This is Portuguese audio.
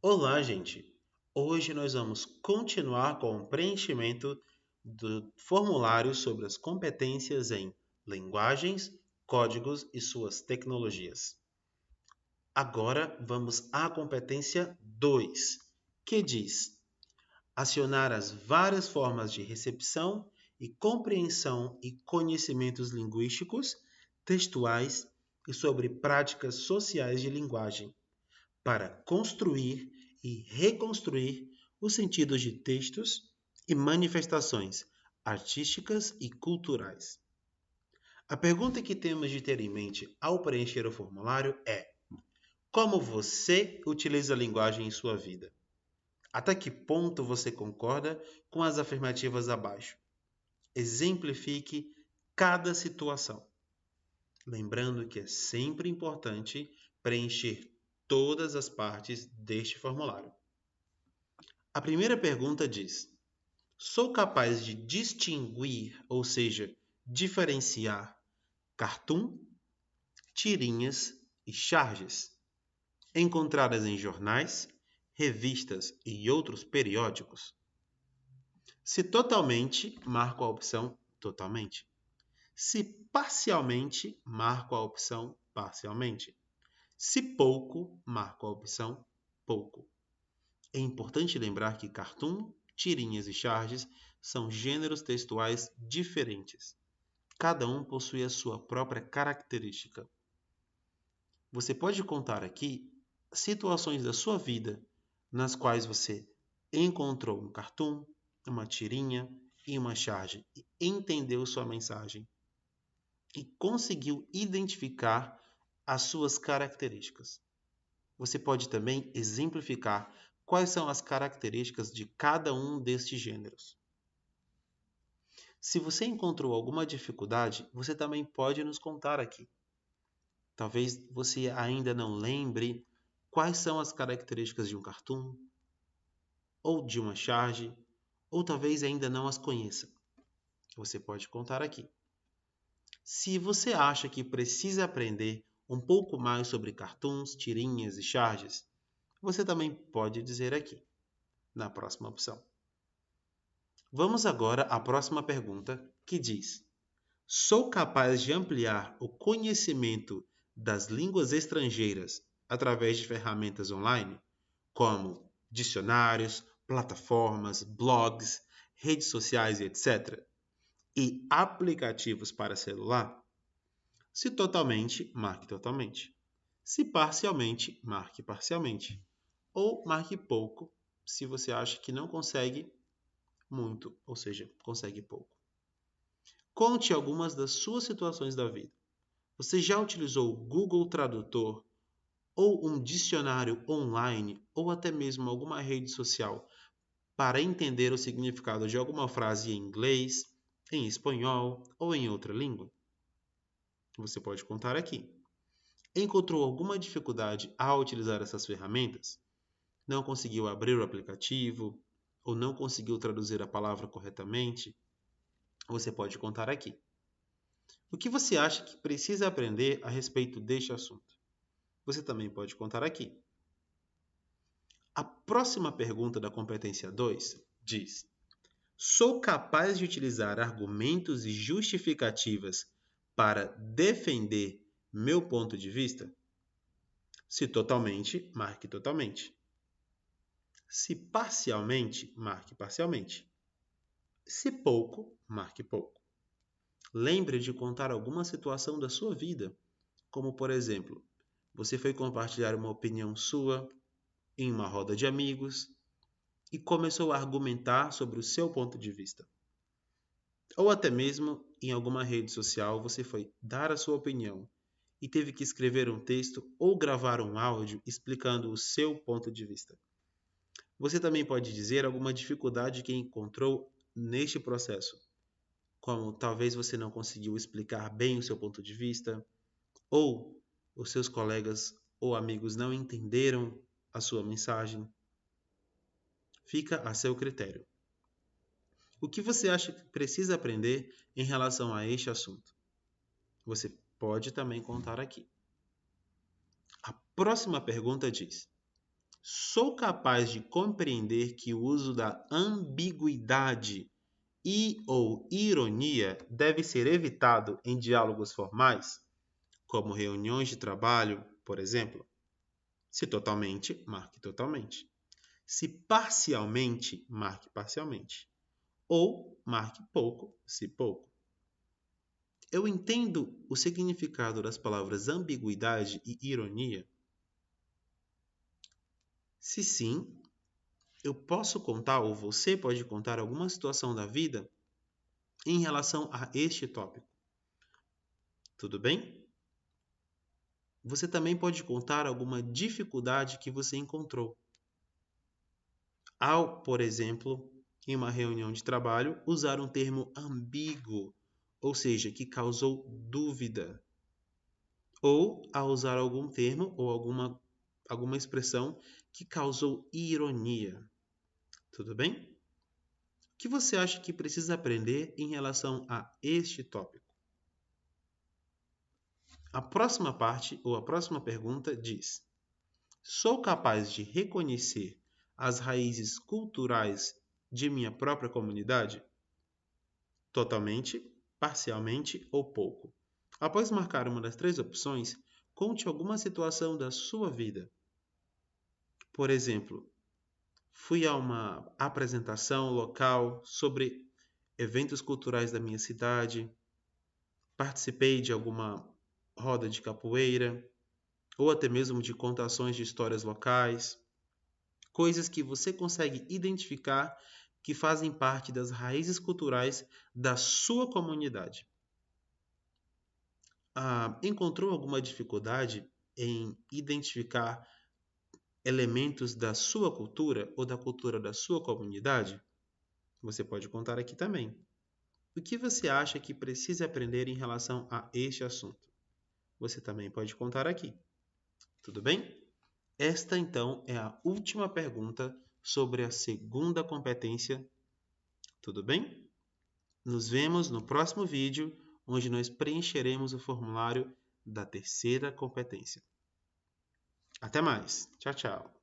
Olá, gente! Hoje nós vamos continuar com o preenchimento do formulário sobre as competências em linguagens, códigos e suas tecnologias. Agora vamos à competência 2, que diz acionar as várias formas de recepção e compreensão e conhecimentos linguísticos, textuais e sobre práticas sociais de linguagem para construir e reconstruir os sentidos de textos e manifestações artísticas e culturais. A pergunta que temos de ter em mente ao preencher o formulário é: como você utiliza a linguagem em sua vida? Até que ponto você concorda com as afirmativas abaixo? Exemplifique cada situação. Lembrando que é sempre importante preencher todas as partes deste formulário. A primeira pergunta diz: sou capaz de distinguir, ou seja, diferenciar cartoon, tirinhas e charges encontradas em jornais, revistas e outros periódicos? Se totalmente, marco a opção totalmente. Se parcialmente, marco a opção parcialmente. Se pouco, marco a opção pouco. É importante lembrar que cartoon, tirinhas e charges são gêneros textuais diferentes. Cada um possui a sua própria característica. Você pode contar aqui situações da sua vida nas quais você encontrou um cartoon, uma tirinha e uma charge e entendeu sua mensagem e conseguiu identificar as suas características. Você pode também exemplificar quais são as características de cada um destes gêneros. Se você encontrou alguma dificuldade, você também pode nos contar aqui. Talvez você ainda não lembre quais são as características de um cartoon, ou de uma charge, ou talvez ainda não as conheça. Você pode contar aqui. Se você acha que precisa aprender um pouco mais sobre cartoons, tirinhas e charges, você também pode dizer aqui, na próxima opção. Vamos agora à próxima pergunta, que diz: sou capaz de ampliar o conhecimento das línguas estrangeiras através de ferramentas online, como dicionários, plataformas, blogs, redes sociais e etc., e aplicativos para celular? Se totalmente, marque totalmente. Se parcialmente, marque parcialmente. Ou marque pouco, se você acha que não consegue muito, ou seja, consegue pouco. Conte algumas das suas situações da vida. Você já utilizou o Google Tradutor ou um dicionário online ou até mesmo alguma rede social para entender o significado de alguma frase em inglês, em espanhol ou em outra língua? Você pode contar aqui. Encontrou alguma dificuldade ao utilizar essas ferramentas? Não conseguiu abrir o aplicativo ou não conseguiu traduzir a palavra corretamente? Você pode contar aqui. O que você acha que precisa aprender a respeito deste assunto? Você também pode contar aqui. A próxima pergunta da competência 2 diz: sou capaz de utilizar argumentos e justificativas para defender meu ponto de vista? Se totalmente, marque totalmente. Se parcialmente, marque parcialmente. Se pouco, marque pouco. Lembre de contar alguma situação da sua vida, como por exemplo, você foi compartilhar uma opinião sua em uma roda de amigos e começou a argumentar sobre o seu ponto de vista. Ou até mesmo em alguma rede social você foi dar a sua opinião e teve que escrever um texto ou gravar um áudio explicando o seu ponto de vista. Você também pode dizer alguma dificuldade que encontrou neste processo, como talvez você não conseguiu explicar bem o seu ponto de vista, ou os seus colegas ou amigos não entenderam a sua mensagem. Fica a seu critério. O que você acha que precisa aprender em relação a este assunto? Você pode também contar aqui. A próxima pergunta diz: Sou capaz de compreender que o uso da ambiguidade e ou ironia deve ser evitado em diálogos formais, como reuniões de trabalho, por exemplo. Se totalmente, marque totalmente. Se parcialmente, marque parcialmente. Ou marque pouco, se pouco. Eu entendo o significado das palavras ambiguidade e ironia? Se sim, eu posso contar ou você pode contar alguma situação da vida em relação a este tópico. Tudo bem? Você também pode contar alguma dificuldade que você encontrou. Ao, por exemplo, em uma reunião de trabalho, usar um termo ambíguo, ou seja, que causou dúvida. Ou ao usar algum termo ou alguma expressão que causou ironia. Tudo bem? O que você acha que precisa aprender em relação a este tópico? A próxima parte ou a próxima pergunta diz: sou capaz de reconhecer as raízes culturais de minha própria comunidade? Totalmente, parcialmente ou pouco. Após marcar uma das três opções, conte alguma situação da sua vida. Por exemplo, fui a uma apresentação local sobre eventos culturais da minha cidade, participei de alguma roda de capoeira, ou até mesmo de contações de histórias locais, coisas que você consegue identificar que fazem parte das raízes culturais da sua comunidade. Encontrou alguma dificuldade em identificar elementos da sua cultura ou da cultura da sua comunidade? Você pode contar aqui também. O que você acha que precisa aprender em relação a este assunto? Você também pode contar aqui. Tudo bem? Esta, então, é a última pergunta sobre a segunda competência. Tudo bem? Nos vemos no próximo vídeo, onde nós preencheremos o formulário da terceira competência. Até mais. Tchau, tchau.